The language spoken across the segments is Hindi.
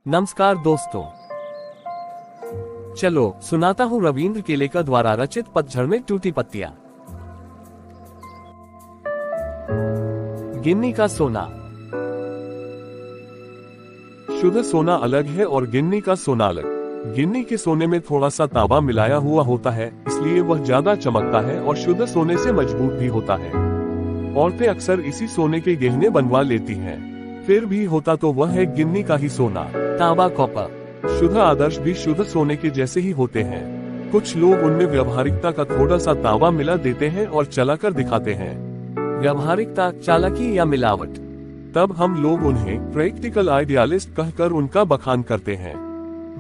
नमस्कार दोस्तों, चलो सुनाता हूँ रविंद्र केलेकर द्वारा रचित पतझड़ में टूटी पत्तियां। गिन्नी का सोना। शुद्ध सोना अलग है और गिन्नी का सोना अलग। गिन्नी के सोने में थोड़ा सा तांबा मिलाया हुआ होता है, इसलिए वह ज्यादा चमकता है और शुद्ध सोने से मजबूत भी होता है। औरतें अक्सर इसी सोने के गहने बनवा लेती हैं। फिर भी होता तो वह है गिन्नी का ही सोना। तांबा कॉपर। शुद्ध आदर्श भी शुद्ध सोने के जैसे ही होते हैं। कुछ लोग उनमें व्यावहारिकता का थोड़ा सा तांबा मिला देते हैं और चलाकर दिखाते हैं। व्यावहारिकता, चालाकी या मिलावट। तब हम लोग उन्हें प्रैक्टिकल आइडियालिस्ट कहकर उनका बखान करते हैं।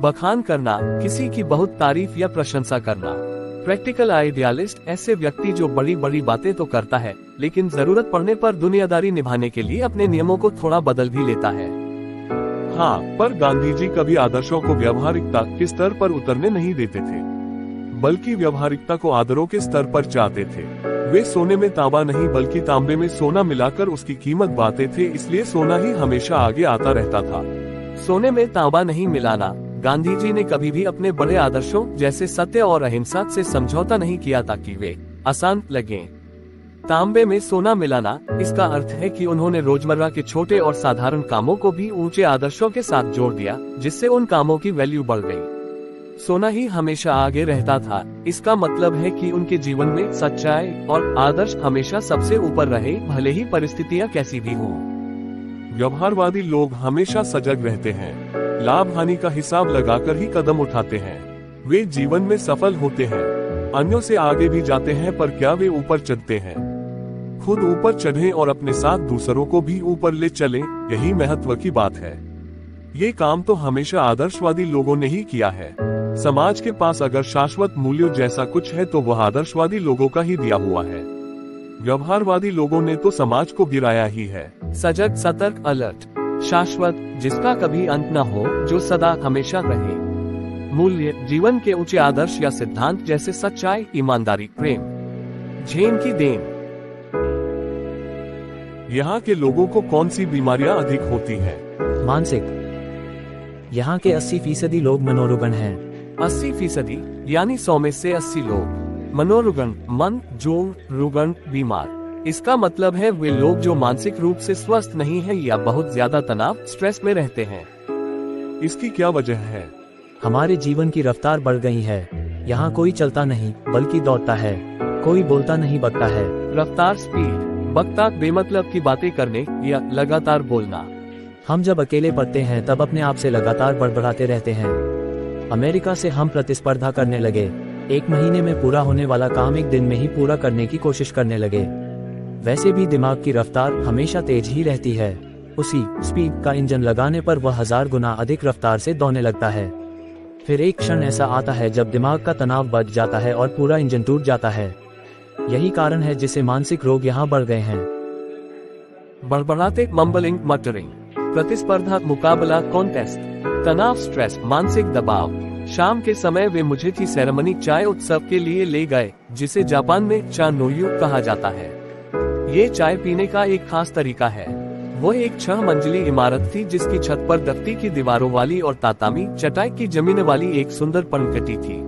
बखान करना, किसी की बहुत तारीफ या प्रशंसा करना। प्रैक्टिकल आइडियालिस्ट ऐसे व्यक्ति जो बड़ी बड़ी बातें तो करता है, लेकिन जरूरत पड़ने पर दुनियादारी निभाने के लिए अपने नियमों को थोड़ा बदल भी लेता है। हाँ, पर गांधी जी कभी आदर्शों को व्यावहारिकता के स्तर पर उतरने नहीं देते थे, बल्कि व्यावहारिकता को आदरों के स्तर पर चाहते थे। वे सोने में तांबा नहीं बल्कि तांबे में सोना मिलाकर उसकी कीमत बांटते थे, इसलिए सोना ही हमेशा आगे आता रहता था। सोने में तांबा नहीं मिलाना। गांधी जी ने कभी भी अपने बड़े आदर्शों जैसे सत्य और अहिंसा से समझौता नहीं किया ताकि वे आसान लगे। तांबे में सोना मिलाना, इसका अर्थ है कि उन्होंने रोजमर्रा के छोटे और साधारण कामों को भी ऊंचे आदर्शों के साथ जोड़ दिया, जिससे उन कामों की वैल्यू बढ़ गई। सोना ही हमेशा आगे रहता था, इसका मतलब है कि उनके जीवन में सच्चाई और आदर्श हमेशा सबसे ऊपर रहे, भले ही परिस्थितियां कैसी भी हों। व्यवहारवादी लोग हमेशा सजग रहते हैं, लाभ हानि का हिसाब लगाकर ही कदम उठाते हैं। वे जीवन में सफल होते हैं, अन्यों से आगे भी जाते हैं, पर क्या वे ऊपर चढ़ते हैं? खुद ऊपर चढ़ें और अपने साथ दूसरों को भी ऊपर ले चलें, यही महत्व की बात है। ये काम तो हमेशा आदर्शवादी लोगों ने ही किया है। समाज के पास अगर शाश्वत मूल्यों जैसा कुछ है तो वह आदर्शवादी लोगों का ही दिया हुआ है। व्यवहारवादी लोगों ने तो समाज को गिराया ही है। सजग, सतर्क, अलर्ट, शाश्वत, जिसका कभी अंत न हो, जो सदा हमेशा रहे। मूल्य, जीवन के ऊंचे आदर्श या सिद्धांत जैसे सच्चाई, ईमानदारी, प्रेम। झेन की देन। यहाँ के लोगों को कौन सी बीमारियाँ अधिक होती हैं? मानसिक। यहाँ के 80% लोग मनोरुग्ण हैं। 80% यानी 100 में से 80 लोग मनोरुग्ण, मन जोड़ रुग्ण, बीमार। इसका मतलब है वे लोग जो मानसिक रूप से स्वस्थ नहीं हैं या बहुत ज्यादा तनाव, स्ट्रेस में रहते हैं। इसकी क्या वजह है? हमारे जीवन की रफ्तार बढ़ गई है। यहाँ कोई चलता नहीं बल्कि दौड़ता है, कोई बोलता नहीं बकता है। रफ्तार, स्पीड, बकता, बेमतलब की बातें करने या लगातार बोलना। हम जब अकेले पढ़ते हैं तब अपने आप से लगातार बड़बड़ाते रहते हैं। अमेरिका से हम प्रतिस्पर्धा करने लगे। 1 महीने में पूरा होने वाला काम 1 दिन में ही पूरा करने की कोशिश करने लगे। वैसे भी दिमाग की रफ्तार हमेशा तेज ही रहती है। उसी स्पीड का इंजन लगाने पर वह 1000 गुना अधिक रफ्तार से दौड़ने लगता है। फिर एक क्षण ऐसा आता है जब दिमाग का तनाव बढ़ जाता है और पूरा इंजन टूट जाता है। यही कारण है जिसे मानसिक रोग यहाँ बढ़ गए हैं। बड़बड़ाते, मम्बलिंग, मटरिंग, प्रतिस्पर्धा, मुकाबला, कॉन्टेस्ट, तनाव, स्ट्रेस, मानसिक दबाव। शाम के समय वे मुझे टी सेरेमनी चाय उत्सव के लिए ले गए, जिसे जापान में चा नोयू कहा जाता है। ये चाय पीने का एक खास तरीका है। वो एक 6 मंजिली इमारत थी जिसकी छत पर दफ्ती की दीवारों वाली और तातामी चटाई की जमीन वाली एक सुंदर पनघटी थी।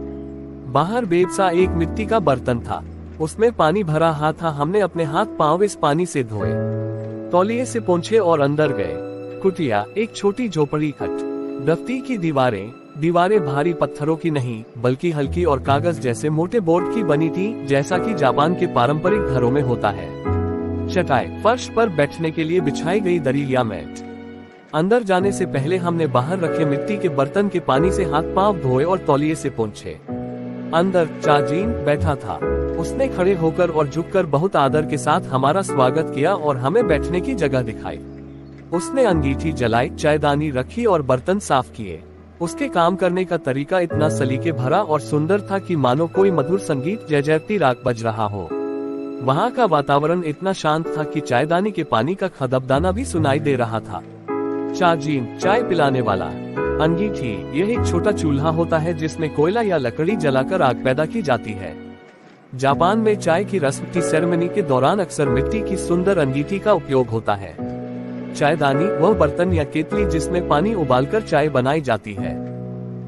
बाहर बेबसा एक मिट्टी का बर्तन था, उसमें पानी भरा हाथ था। हमने अपने हाथ पांव इस पानी से धोए, तौलिए से पोंछे और अंदर गए। कुटिया, एक छोटी झोपड़ी खट। दफ्ती की दीवारें भारी पत्थरों की नहीं बल्कि हल्की और कागज जैसे मोटे बोर्ड की बनी थी, जैसा कि जापान के पारंपरिक घरों में होता है। चटाई, फर्श पर बैठने के लिए बिछाई गई दरी या मैट। अंदर जाने से पहले हमने बाहर रखे मिट्टी के बर्तन के पानी से हाथ पांव धोए और तौलिए से पोंछे। अंदर चाजीन बैठा था। उसने खड़े होकर और झुककर बहुत आदर के साथ हमारा स्वागत किया और हमें बैठने की जगह दिखाई। उसने अंगीठी जलाई, चायदानी रखी और बर्तन साफ किए। उसके काम करने का तरीका इतना सलीके भरा और सुंदर था कि मानो कोई मधुर संगीत जयजयती राग बज रहा हो। वहाँ का वातावरण इतना शांत था कि चायदानी के पानी का खदबदाना भी सुनाई दे रहा था। चाजीन, चाय पिलाने वाला। अंगीठी, यह एक छोटा चूल्हा होता है जिसमें कोयला या लकड़ी जलाकर आग पैदा की जाती है। जापान में चाय की रस्म टी सेरेमनी के दौरान अक्सर मिट्टी की सुंदर अंगीठी का उपयोग होता है। चायदानी वह बर्तन या केतली जिसमें पानी उबालकर चाय बनाई जाती है।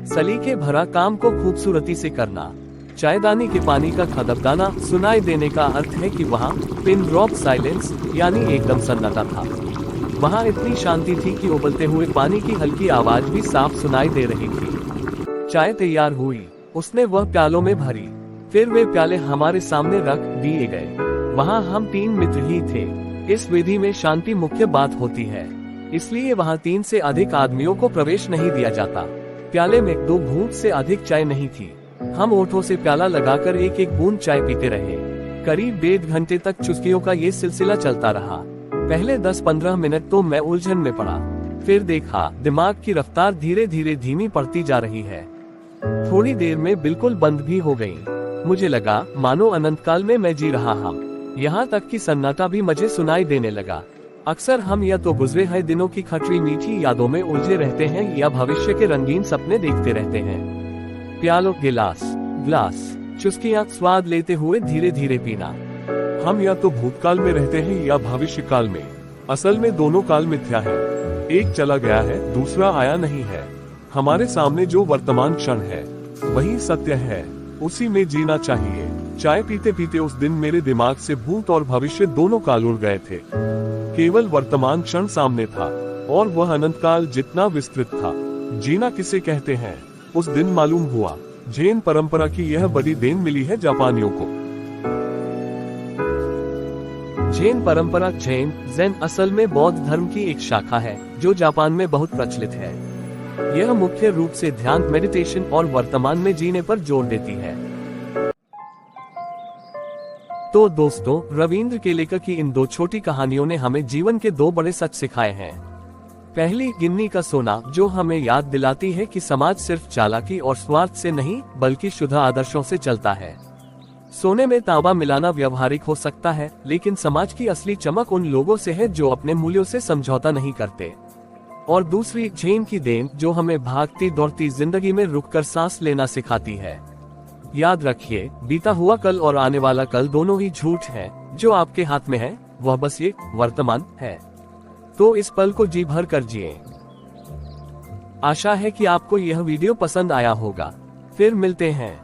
सलीके भरा काम को खूबसूरती से करना। चायदानी के पानी का खदकदाना सुनाई देने का अर्थ है कि वहाँ पिन ड्रॉप साइलेंस यानी एकदम सन्नाटा था। वहाँ इतनी शांति थी कि उबलते हुए पानी की हल्की आवाज भी साफ सुनाई दे रही थी। चाय तैयार हुई, उसने वह प्यालों में भरी, फिर वे प्याले हमारे सामने रख दिए गए। वहाँ हम 3 मित्र ही थे। इस विधि में शांति मुख्य बात होती है, इसलिए वहाँ 3 से अधिक आदमियों को प्रवेश नहीं दिया जाता। प्याले में 2 घूंट से अधिक चाय नहीं थी। हम होठों से प्याला लगाकर एक एक बूंद चाय पीते रहे। करीब 1.5 घंटे तक चुस्कियों का ये सिलसिला चलता रहा। पहले 10-15 मिनट तो मैं उलझन में पड़ा, फिर देखा दिमाग की रफ्तार धीरे धीरे धीमी पड़ती जा रही है। थोड़ी देर में बिल्कुल बंद भी हो गई। मुझे लगा मानो अनंत काल में मैं जी रहा हूँ। यहाँ तक कि सन्नाटा भी मुझे सुनाई देने लगा। अक्सर हम या तो गुजरे हुए दिनों की खटरी मीठी यादों में उलझे रहते हैं या भविष्य के रंगीन सपने देखते रहते हैं। प्यालों ग्लास चुस्कियां स्वाद लेते हुए धीरे धीरे पीना। हम या तो भूतकाल में रहते हैं या भविष्य काल में। असल में दोनों काल मिथ्या है। एक चला गया है, दूसरा आया नहीं है। हमारे सामने जो वर्तमान क्षण है वही सत्य है, उसी में जीना चाहिए। चाय पीते पीते उस दिन मेरे दिमाग से भूत और भविष्य दोनों काल उड़ गए थे। केवल वर्तमान क्षण सामने था और वह अनंत काल जितना विस्तृत था। जीना किसे कहते हैं उस दिन मालूम हुआ। जैन परंपरा की यह बड़ी देन मिली है जापानियों को। जैन परंपरा ज़ेन असल में बौद्ध धर्म की एक शाखा है जो जापान में बहुत प्रचलित है। यह मुख्य रूप से ध्यान, मेडिटेशन और वर्तमान में जीने पर जोर देती है। तो दोस्तों, रविंद्र केलेकर की इन 2 छोटी कहानियों ने हमें जीवन के 2 बड़े सच सिखाए हैं। पहली, गिन्नी का सोना, जो हमें याद दिलाती है कि समाज सिर्फ चालाकी और स्वार्थ से नहीं बल्कि शुद्ध आदर्शों से चलता है। सोने में तांबा मिलाना व्यवहारिक हो सकता है, लेकिन समाज की असली चमक उन लोगों से है जो अपने मूल्यों से समझौता नहीं करते। और दूसरी, जैन की देन, जो हमें भागती दौड़ती जिंदगी में रुककर सांस लेना सिखाती है। याद रखिए, बीता हुआ कल और आने वाला कल दोनों ही झूठ है। जो आपके हाथ में है वह बस ये वर्तमान है। तो इस पल को जी भर कर जिए। आशा है कि आपको यह वीडियो पसंद आया होगा। फिर मिलते हैं।